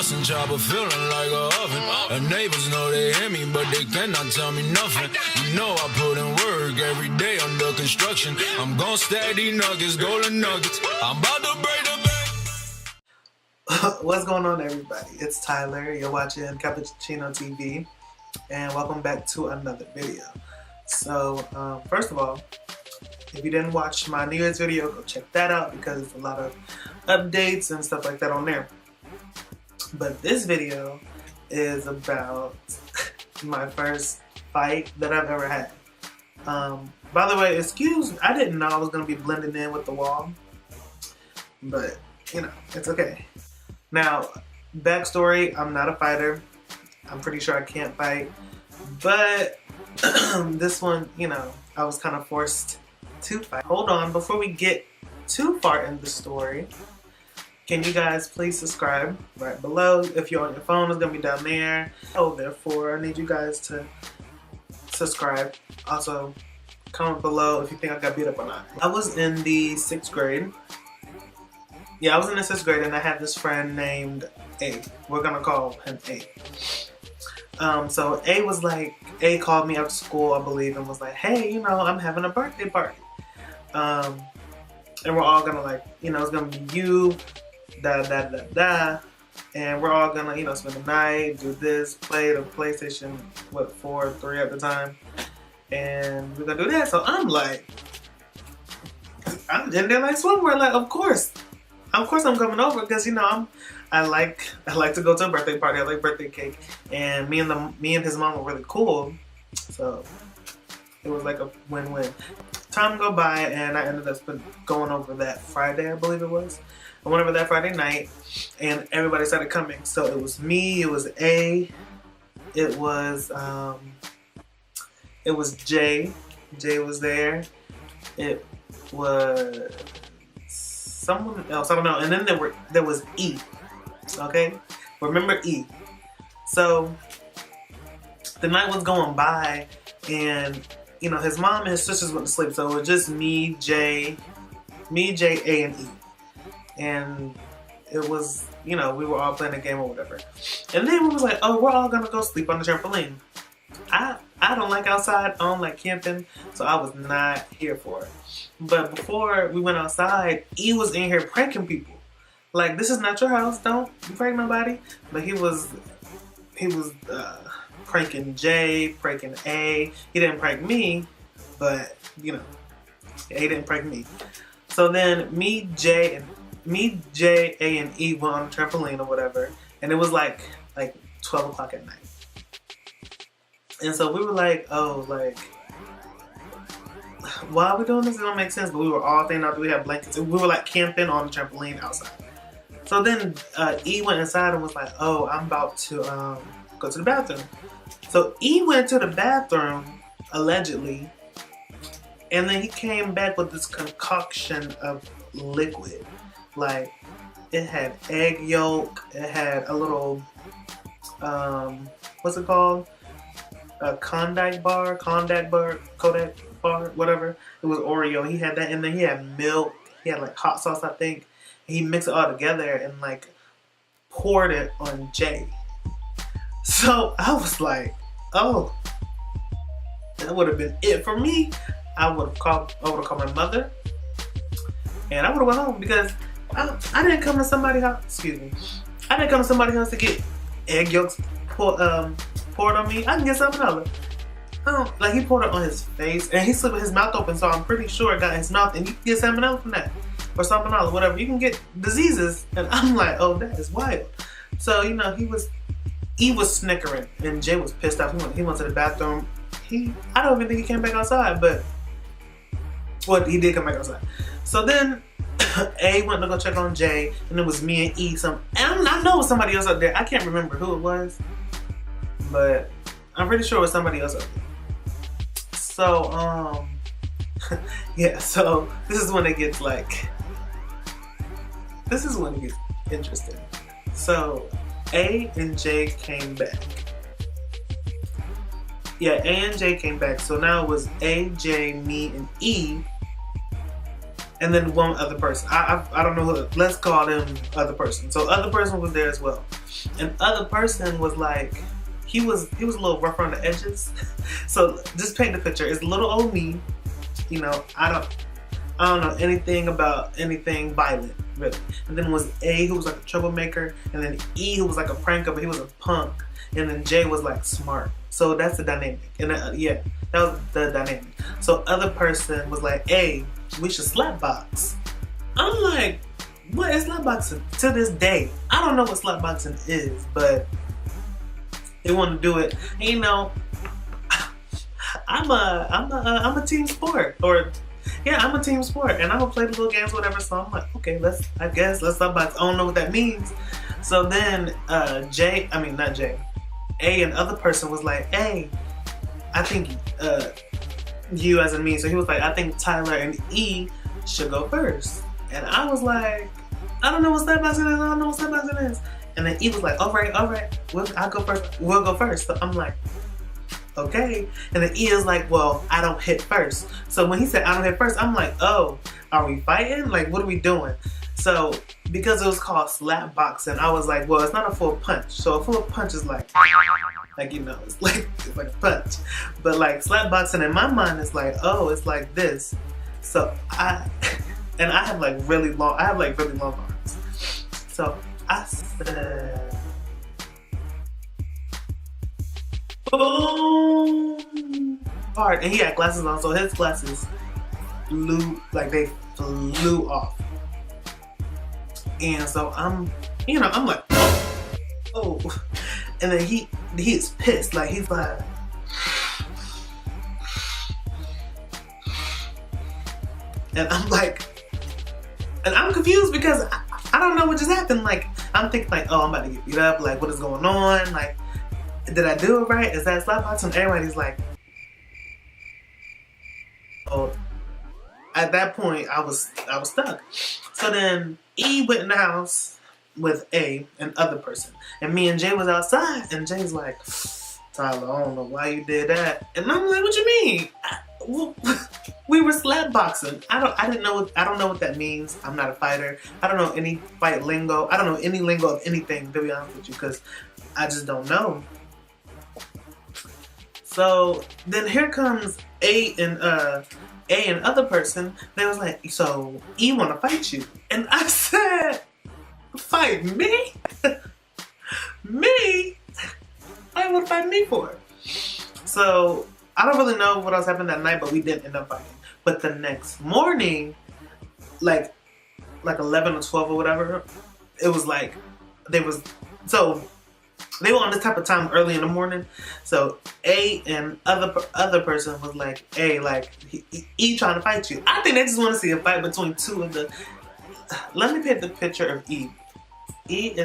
busting chopper, feeling like a oven. And neighbors know they hear me, but they cannot tell me nothing. You know I put in work every day under construction. I'm gon' stack these nuggets, golden nuggets. I'm about to break the bank. What's going on, everybody? It's Tyler. You're watching KappaChinoTv, and welcome back to another video. So, first of all, if you didn't watch my New Year's video, go check that out because there's a lot of updates and stuff like that on there. But this video is about my first fight that I've ever had. By the way, I didn't know I was going to be blending in with the wall, but you know, it's okay. Now, backstory, I'm not a fighter. I'm pretty sure I can't fight, but this one, you know, I was kind of forced to fight. Hold on, before we get too far in the story, can you guys please subscribe right below? If you're on your phone, it's gonna be down there. Oh, therefore, I need you guys to subscribe. Also, comment below if you think I got beat up or not. I was in the 6th grade. Yeah, I was in the 6th grade, and I had this friend named A. We're gonna call him A. So A called me after school, I believe, and was like, hey, you know, I'm having a birthday party. And we're all gonna, like, you know, it's gonna be you, and we're all gonna, you know, spend the night, do this, play the PlayStation, 4 or 3 at the time, and we're gonna do that. So I'm like, I'm in there like somewhere, like, of course I'm coming over, because, you know, I like to go to a birthday party. I like birthday cake, and me and his mom were really cool, so it was like a win-win. Time go by, and I ended up going over that Friday, I believe it was. I went over that Friday night, and everybody started coming. So it was me, it was A, it was Jay. Jay was there. It was someone else, I don't know. And then there was E. Okay? Remember E. So the night was going by, and you know, his mom and his sisters went to sleep, so it was just me, Jay, A, and E. And it was, you know, we were all playing a game or whatever. And then we was like, oh, we're all gonna go sleep on the trampoline. I don't like outside, I don't like camping, so I was not here for it. But before we went outside, E was in here pranking people. Like, this is not your house, don't prank nobody. But he was pranking Jay, pranking A. He didn't prank me, but, you know, A didn't prank me. So then me, Jay, A, and E went on the trampoline or whatever, and it was like 12 o'clock at night. And so we were like, oh, like, why are we doing this? It don't make sense. But we were all staying out there. We had blankets. We were like camping on the trampoline outside. So then E went inside and was like, oh, I'm about to go to the bathroom. So E went to the bathroom, allegedly, and then he came back with this concoction of liquid. Like, it had egg yolk, it had a little, what's it called? A Kodak bar, whatever. It was Oreo. He had that, and then he had milk. He had like hot sauce, I think. He mixed it all together and like poured it on Jay. So I was like, oh, that would have been it for me. I would have called my mother, and I would have went home, because I didn't come to somebody's house. Excuse me. I didn't come to somebody's house to get egg yolks poured on me. I can get salmonella. Like, he poured it on his face, and he slept with his mouth open, so I'm pretty sure it got in his mouth, and you can get salmonella from that, or salmonella, whatever. You can get diseases, and I'm like, oh, that is wild. So, you know, he was snickering, and Jay was pissed off. He went to the bathroom. I don't even think he came back outside, but well, he did come back outside. So then A went to go check on Jay, and it was me and E. And I know it was somebody else up there. I can't remember who it was, but I'm pretty sure it was somebody else up there. So yeah. So this is when it gets interesting. So A and J came back. Yeah, A and J came back. So now it was A, J, me, and E. and then one other person. I don't know who. Let's call them other person. So other person was there as well. And other person was like, he was a little rough on the edges. So just paint the picture. It's little old me. You know, I don't know anything about anything violent, really. And then was A, who was like a troublemaker, and then E, who was like a pranker, but he was a punk. And then J was like smart. So that's the dynamic. And yeah, that was the dynamic. So other person was like, hey, we should slap box. I'm like, what is slap boxing? To this day, I don't know what slap boxing is, but they want to do it. And, you know, I'm a team sport, or yeah, I'm a team sport, and I don't play the little games, whatever. So I'm like, okay, let's slap box. I don't know what that means. So then A, and other person was like, hey, I think you as in me. So he was like, I think Tyler and E should go first. And I was like, I don't know what slap boxing is. I don't know what slap boxing is. And then E was like, all right, I'll go first. We'll go first. So I'm like, okay. And then E is like, well, I don't hit first. So when he said I don't hit first, I'm like, oh, are we fighting? Like, what are we doing? So because it was called slap boxing, I was like, well, it's not a full punch. So a full punch is like you know, it's like a punch. But like slap boxing in my mind is like, oh, it's like this. So I have like really long arms. So I said, boom, hard. And he had glasses on, so his glasses flew off. And so I'm like, oh. And then he's pissed. Like, he's like, and I'm like, and I'm confused because I don't know what just happened. Like, I'm thinking like, oh, I'm about to get beat up. Like, what is going on? Like, did I do it right? Is that slap boxing? And everybody's like, oh. At that point, I was stuck. So then E went in the house with A and other person, and me and Jay was outside, and Jay's like, Tyler, I don't know why you did that. And I'm like, what you mean? We were slap boxing. I don't know what that means. I'm not a fighter. I don't know any fight lingo. I don't know any lingo of anything, to be honest with you, because I just don't know. So then here comes A and other person. They was like, so E wanna fight you? And I said, fight me? Me? Why would fight me for? So I don't really know what else happened that night, but we didn't end up fighting. But the next morning, like 11 or 12 or whatever, it was like they were on this type of time early in the morning. So A and other person was like, hey, like, E trying to fight you. I think they just want to see a fight between two of the. Let me paint the picture of E. E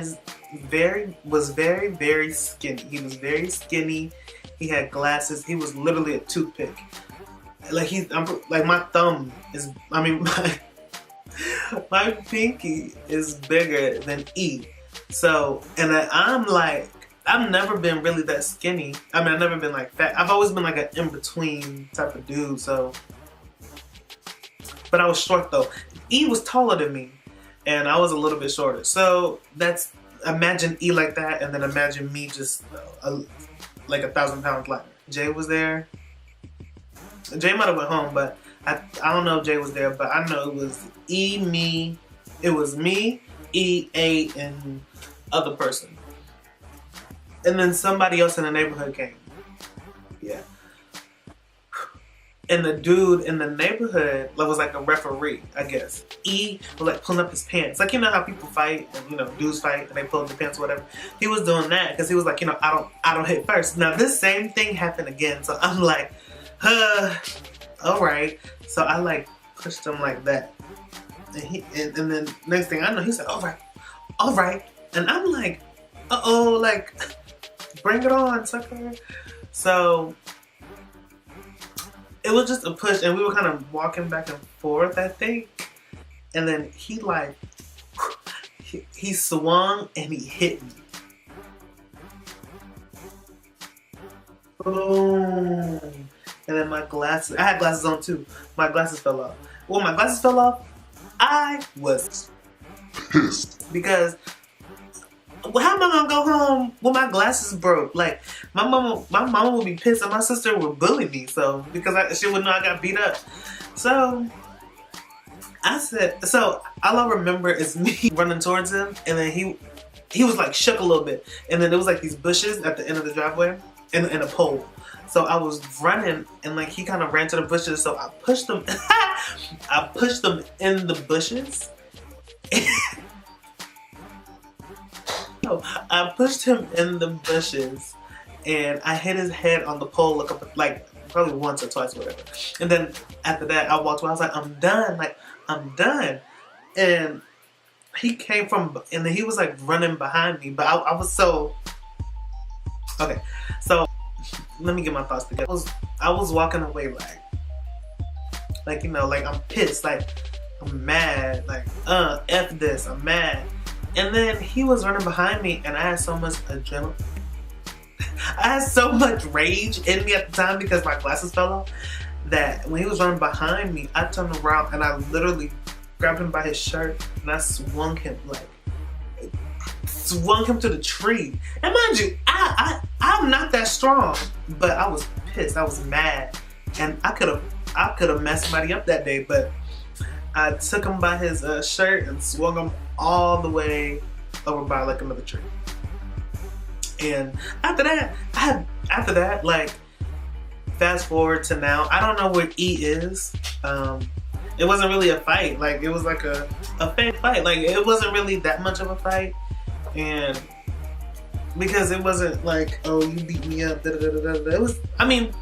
was very, very skinny. He was very skinny. He had glasses. He was literally a toothpick. Like my thumb is. I mean, my pinky is bigger than E. So, and I'm like, I've never been really that skinny. I mean, I've never been like fat. I've always been like an in-between type of dude, so. But I was short though. E was taller than me, and I was a little bit shorter. So imagine E like that, and then imagine me just like 1,000 pounds lighter. Jay was there. Jay might have went home, but I don't know if Jay was there, but I know it was me, E, A, and other person. And then somebody else in the neighborhood came. Yeah. And the dude in the neighborhood was like a referee, I guess. E was like pulling up his pants. Like, you know how people fight and, you know, dudes fight and they pull up their pants or whatever. He was doing that because he was like, you know, I don't hit first. Now this same thing happened again. So I'm like, all right. So I like pushed him like that. And then next thing I know, he said, all right. And I'm like, uh-oh, like, bring it on, sucker. So it was just a push, and we were kind of walking back and forth, I think. And then he swung and he hit me. Boom. And then my glasses, I had glasses on too. My glasses fell off. When my glasses fell off, I was pissed. Because how am I gonna go home when my glasses broke? Like, my mama would be pissed, and my sister would bully me, so, because she would know I got beat up. So, I said, so all I remember is me running towards him, and then he was like shook a little bit, and then there was like these bushes at the end of the driveway, and a pole. So I was running, and like he kind of ran to the bushes, so I pushed him. I pushed him in the bushes. I pushed him in the bushes, and I hit his head on the pole like probably once or twice, whatever. And then after that, I walked away. I was like, I'm done. Like, I'm done. And he came from, and then he was like running behind me, but I was so, okay. So let me get my thoughts together. I was walking away like, you know, like I'm pissed, like I'm mad, like, F this, I'm mad. And then he was running behind me, and I had so much adrenaline. I had so much rage in me at the time because my glasses fell off, that when he was running behind me, I turned around and I literally grabbed him by his shirt, and I swung him to the tree. And mind you, I'm not that strong, but I was pissed. I was mad, and I could have messed somebody up that day. But I took him by his shirt and swung him all the way over by like another tree. And after that, like, fast forward to now, I don't know where E is. It wasn't really a fight. Like, it was like a fake fight. Like, it wasn't really that much of a fight. And because it wasn't like, oh, you beat me up, da da da da da. It was, I mean,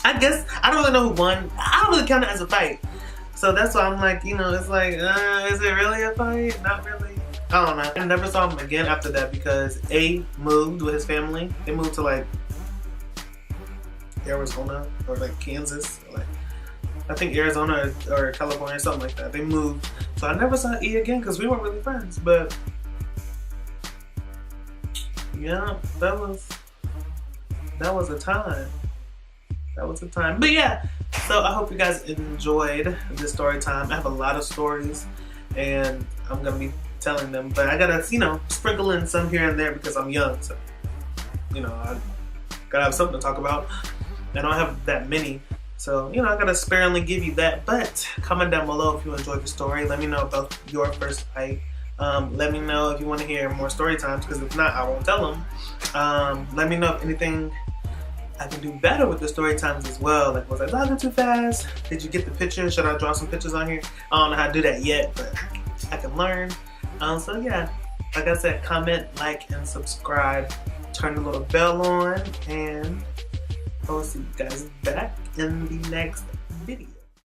I guess, I don't really know who won. I don't really count it as a fight. So that's why I'm like, you know, it's like, is it really a fight? Not really. I don't know. I never saw him again after that because A moved with his family. They moved to like Arizona or like Kansas, or like I think Arizona or California, something like that. They moved, so I never saw E again because we weren't really friends. But yeah, that was a time. That was a time. But yeah, so I hope you guys enjoyed this story time. I have a lot of stories, and I'm gonna be telling them, but I gotta, you know, sprinkle in some here and there because I'm young, so, you know, I gotta have something to talk about. I don't have that many, so, you know, I gotta sparingly give you that. But comment down below if you enjoyed the story. Let me know about your first fight. Let me know if you want to hear more story times, because if not, I won't tell them. Let me know if anything I can do better with the story times as well. Like, was I talking too fast? Did you get the picture? Should I draw some pictures on here? I don't know how to do that yet, but I can learn. So yeah, like I said, comment, like, and subscribe. Turn the little bell on, and I'll see you guys back in the next video.